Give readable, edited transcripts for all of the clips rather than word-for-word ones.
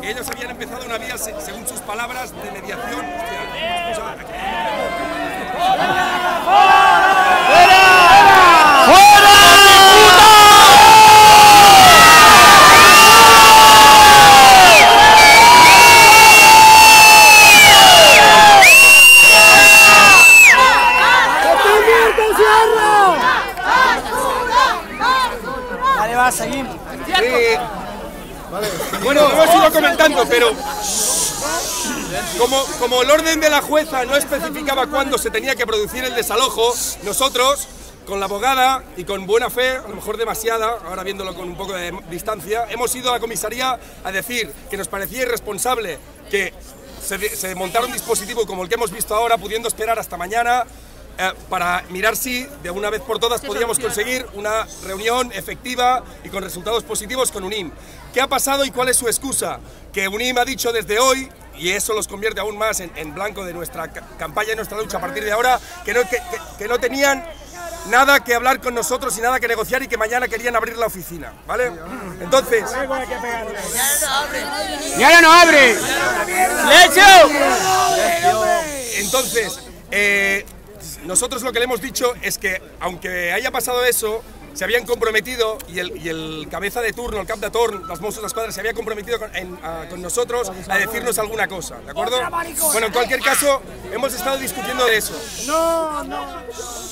que ellos habían empezado una vía, según sus palabras, de mediación. Seguimos. Vale. Bueno, hemos ido comentando, pero como el orden de la jueza no especificaba cuándo se tenía que producir el desalojo, nosotros, con la abogada y con buena fe, a lo mejor demasiada, ahora viéndolo con un poco de distancia, hemos ido a la comisaría a decir que nos parecía irresponsable que se montara un dispositivo como el que hemos visto ahora, pudiendo esperar hasta mañana, para mirar si de una vez por todas podíamos conseguir una reunión efectiva y con resultados positivos con UNIM. ¿Qué ha pasado y cuál es su excusa? Que UNIM ha dicho desde hoy, y eso los convierte aún más en blanco de nuestra campaña y nuestra lucha a partir de ahora, que no tenían nada que hablar con nosotros y nada que negociar y que mañana querían abrir la oficina, ¿vale? Entonces... ¡Y ahora no abre! Entonces, nosotros lo que le hemos dicho es que, aunque haya pasado eso, se habían comprometido, y el cabeza de turno, el cap de torn, los Mossos d'Esquadra, se había comprometido con nosotros a decirnos alguna cosa, ¿de acuerdo? Bueno, en cualquier caso, hemos estado discutiendo de eso.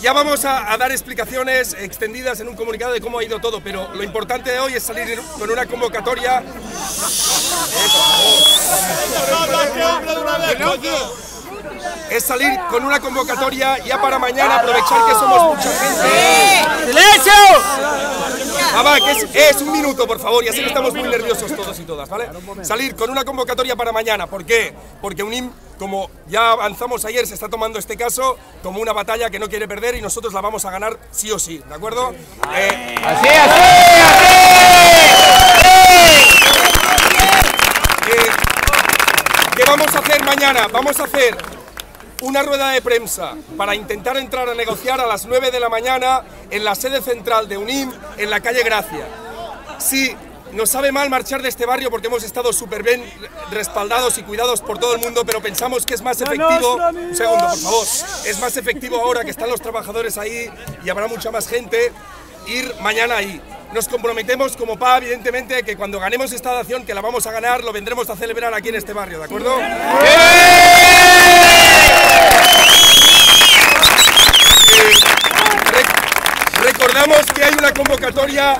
Ya vamos a dar explicaciones extendidas en un comunicado de cómo ha ido todo, pero lo importante de hoy es salir con una convocatoria... Es salir con una convocatoria ya para mañana, aprovechar que somos mucha gente. ¡Silencio! Va, que es un minuto, por favor, ya sé que estamos muy nerviosos todos y todas, ¿vale? Salir con una convocatoria para mañana, ¿por qué? Porque UNIM, como ya avanzamos ayer, se está tomando este caso como una batalla que no quiere perder y nosotros la vamos a ganar sí o sí, ¿de acuerdo? ¡Así! ¿Qué vamos a hacer mañana? Vamos a hacer una rueda de prensa para intentar entrar a negociar a las 9 de la mañana en la sede central de UNIM, en la calle Gracia. Sí, nos sabe mal marchar de este barrio porque hemos estado súper bien respaldados y cuidados por todo el mundo, pero pensamos que es más efectivo... Un segundo, por favor. Es más efectivo ahora que están los trabajadores ahí y habrá mucha más gente, ir mañana ahí. Nos comprometemos como PA, evidentemente, que cuando ganemos esta acción, que la vamos a ganar, lo vendremos a celebrar aquí en este barrio, ¿de acuerdo? Recordamos que hay una convocatoria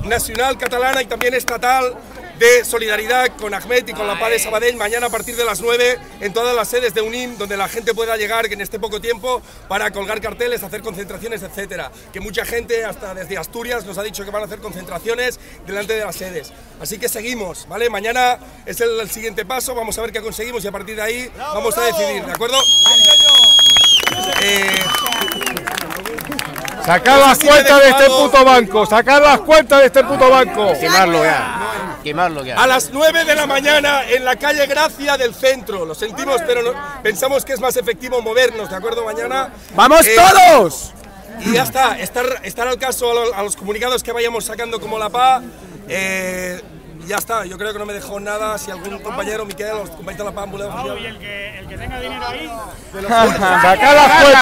nacional catalana y también estatal de solidaridad con Ahmed y con la PA de Sabadell mañana a partir de las 9 en todas las sedes de UNIM, donde la gente pueda llegar en este poco tiempo para colgar carteles, hacer concentraciones, etcétera. Que mucha gente, hasta desde Asturias, nos ha dicho que van a hacer concentraciones delante de las sedes. Así que seguimos, ¿vale? Mañana es el siguiente paso, vamos a ver qué conseguimos y a partir de ahí vamos a decidir, ¿de acuerdo? Sacar las cuentas de este puto banco, sacar las cuentas de este puto banco. Quemarlo ya. Quemarlo ya. A las 9 de la mañana en la calle Gracia del centro. Lo sentimos, pero pensamos que es más efectivo movernos, ¿de acuerdo? Mañana. ¡Vamos todos! Y ya está, estar al caso a los comunicados que vayamos sacando como la PA. Ya está, yo creo que no me dejó nada. Si algún compañero, Miquel, los compañeros de la PA, y el que tenga dinero ahí. Sacar las cuentas.